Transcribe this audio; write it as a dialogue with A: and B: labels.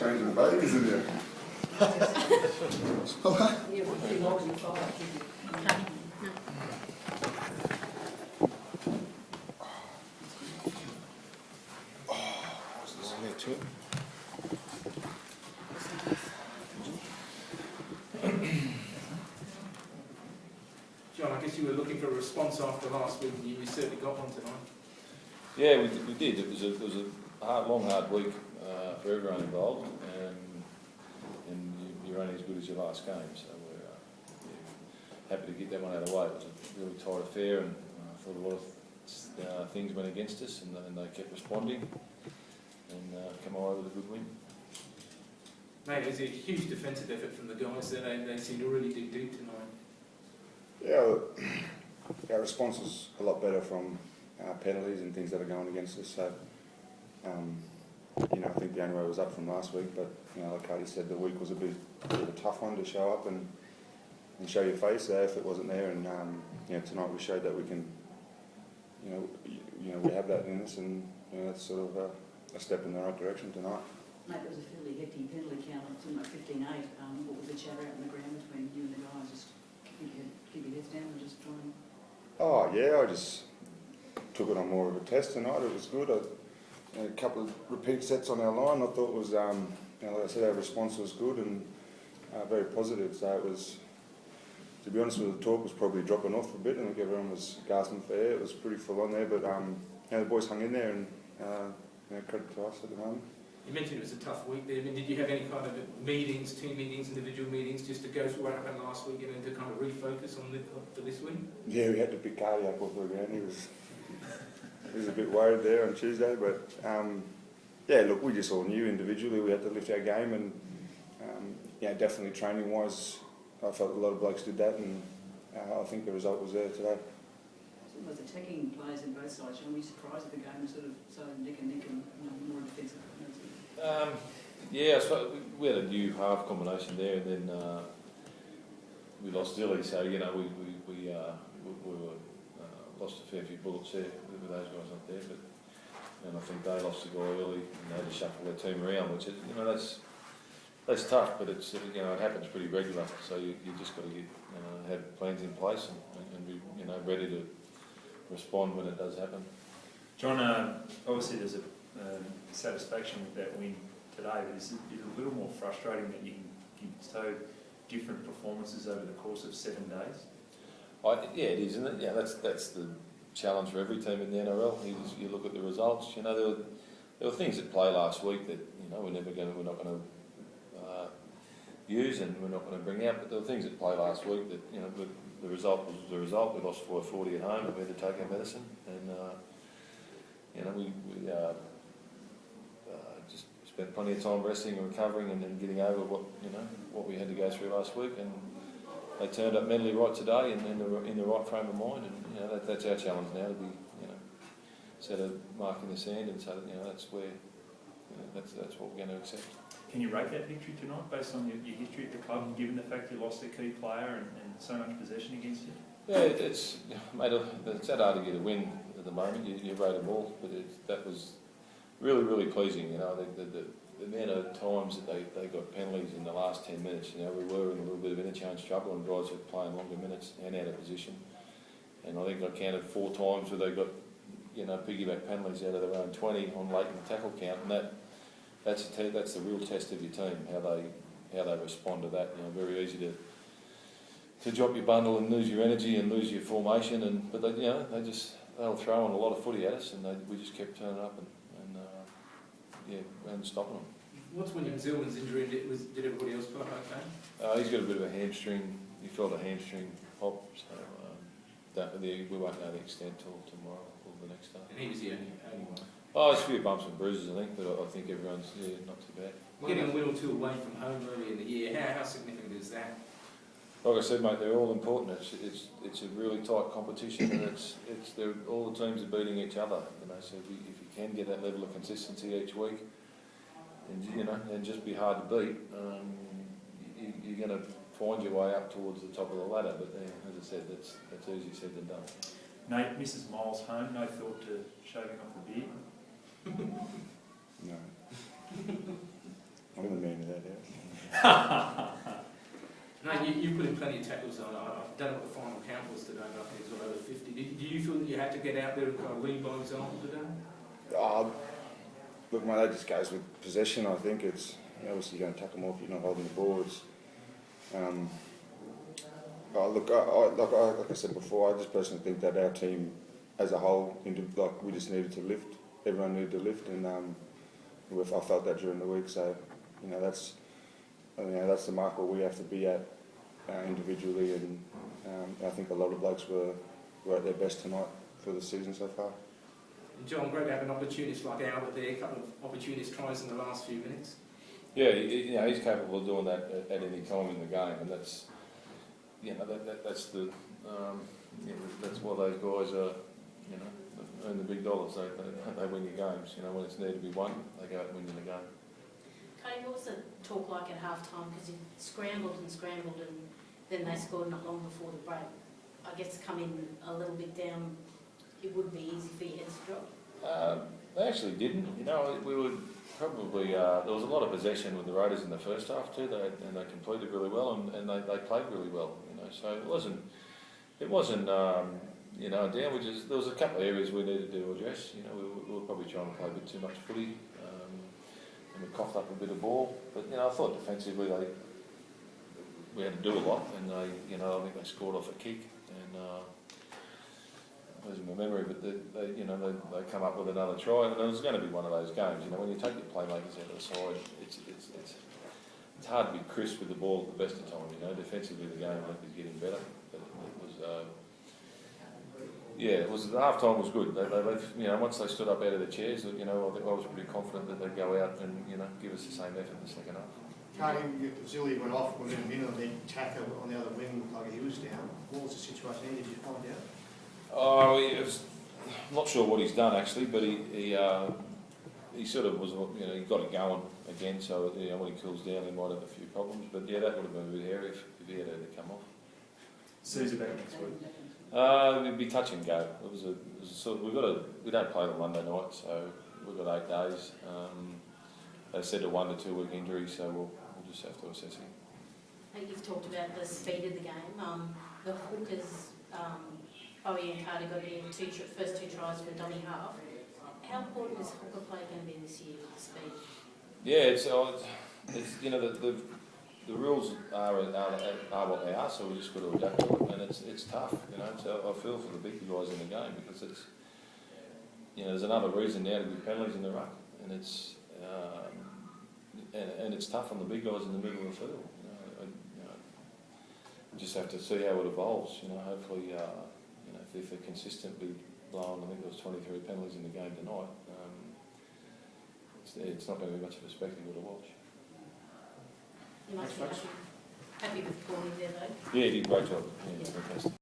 A: changing the babies in there.
B: John, I guess you were looking for a response after last week, and you certainly got one tonight.
C: Yeah, we did. It was a hard week for everyone involved, and you're only as good as your last game. So we're happy to get that one out of the way. It was a really tight affair, and I thought a lot of things went against us, and they kept responding, and come away with a good win.
B: Mate, it was a huge defensive effort from the guys. They seemed to really dig deep tonight.
A: Yeah, our response was a lot better from penalties and things that are going against us. So, I think the only way was up from last week. But like Cardi said, the week was a bit of a tough one to show up and show your face. The effort wasn't there, and tonight we showed that we can. We have that in us, and that's sort of a step in the right direction tonight.
D: Mate, there was a fairly hefty penalty count of something like 15-8. What was the chatter out in the ground between you and the guys? Just keep your heads down and just try and...
A: Oh yeah, I just took it on more of a test tonight. It was good. A couple of repeat sets on our line. I thought was, like I said, our response was good and very positive. So it was, to be honest with you, the talk was probably dropping off a bit. I think everyone was gasping for air. It was pretty full on there, but the boys hung in there, and credit to us at the moment.
B: You mentioned it was a tough week there. I mean, did you have any kind of meetings, team meetings, individual meetings, just to go through what happened last week and then to kind of refocus on for this week?
A: Yeah, we had to pick Cardi up off the ground. He was a bit worried there on Tuesday, but look, we just all knew individually we had to lift our game, and definitely training-wise, I felt a lot of blokes did that, and I think the result was there today.
D: It was attacking players in both sides. Were you surprised that the game was sort of so neck and more defensive?
C: So we had a new half combination there, and then we lost Dilly, so we were lost a fair few bullets there with those guys up there, and I think they lost a guy early, and they had to shuffle their team around, which is that's tough, but it's it happens pretty regular, so you just got to get have plans in place and be ready to respond when it does happen.
E: John, obviously there's a satisfaction with that win today, but is it a little more frustrating that you can so different performances over the course of 7 days?
C: Yeah, it is, isn't it? Yeah, that's the challenge for every team in the NRL. You look at the results. There were things at play last week that we're not going to use, and we're not going to bring out. But there were things at play last week that the result was the result. We lost 4-40 at home, and we had to take our medicine, and we just spent plenty of time resting and recovering, and then getting over what we had to go through last week, and they turned up mentally right today and in the right frame of mind, and that's our challenge now, to be set a mark in the sand, and so that's where that's what we're going to accept.
E: Can you rate that victory tonight based on your history at the club, and given the fact you lost a key player and so much possession against you?
C: Yeah, it's that hard to get a win at the moment. You rate them all, but that was really, really pleasing. The amount of times that they got penalties in the last 10 minutes. We were in a little bit of interchange trouble, and guys were playing longer minutes and out of position. And I think I counted 4 times where they got piggyback penalties out of their own 20 on latent tackle count, and that's the real test of your team, how they respond to that. Very easy to drop your bundle and lose your energy and lose your formation, but they'll throw on a lot of footy at us, and we just kept turning up and stopping them.
B: What's William Zillman's injury? Did everybody else play okay?
C: He's got a bit of a hamstring. He felt a hamstring pop, so we won't know the extent till tomorrow or the next day.
B: And he was the only one.
C: Oh, there's a few bumps and bruises, I think, but I think everyone's not too bad.
B: Getting a little too away from home early in the year, how significant is that?
C: Like I said, mate, they're all important. It's a really tight competition, and all the teams are beating each other. So if you can get that level of consistency each week, and just be hard to beat, you're going to find your way up towards the top of the ladder. But as I said, that's easier said than done.
E: Nate, Mrs. Miles home. No thought to shaving off the beard?
A: No. I'm in the
B: No, you put in plenty of tackles on. I don't know what the final count was today, but I think it was over 50. Do you feel that you had to get out there and kind of lead by example today?
A: Look, mate, that just goes with possession. I think it's obviously you're going to tuck them off. You're not holding the ball. It's, like I said before, I just personally think that our team as a whole, we just needed to lift. Everyone needed to lift, and I felt that during the week. So, that's the mark where we have to be at individually, and I think a lot of blokes were at their best tonight for the season so far.
B: And John, great to have an opportunist like Albert there, a couple of opportunist tries in the last few minutes.
C: Yeah, he's capable of doing that at any time in the game, and that's that's the that's why those guys are earn the big dollars. They win your games. When it's there to be won, they go out and win the game.
F: Cody, what was the talk like at half time? Because you scrambled and then they scored not long before the break. I guess coming a little bit down, it would be easy for your heads to drop.
C: They actually didn't. We would probably there was a lot of possession with the Raiders in the first half too. They completed really well and they played really well. So it wasn't down. There was a couple of areas we needed to address. We were probably trying to play a bit too much footy. And we coughed up a bit of ball, but I thought defensively we had to do a lot, and I think they scored off a kick, and losing my memory, but they come up with another try, and it was going to be one of those games. When you take your playmakers out of the side, it's hard to be crisp with the ball at the best of times. Defensively the game I think is getting better, but it was the half time was good. They once they stood up out of their chairs, I was pretty confident that they'd go out and give us the same effort in the second half.
G: Cardi, Zilli went off, went in the middle, and then Taka on the other wing looked like he was down. What was the situation there? Did you find out?
C: I'm not sure what he's done actually, but he sort of was, he got it going again. So when he cools down, he might have a few problems. But that would have been a bit hairy if he had to come off.
E: Sue's back next week.
C: It'd be touch and go. It was a sort of, we don't play on Monday night, so we've got 8 days. They said a 1 to 2 week injury, so we'll just have to assess him.
F: You've talked about the speed of the game. The hookers, Bowie and Carter got in first two tries for dummy half. How important is hooker play going to be this year with the speed? Yeah,
C: it's the rules are what they are, so we just got to adapt to it, and it's tough. So I feel for the big guys in the game because it's there's another reason now to be penalties in the ruck, and it's tough on the big guys in the middle of the field. We just have to see how it evolves. Hopefully, if they're consistently blowing, I think there was 23 penalties in the game tonight. It's not going to be much of a spectacle to watch.
F: You must be happy with Corey there, though.
C: Yeah, he did a great job. Yeah, fantastic.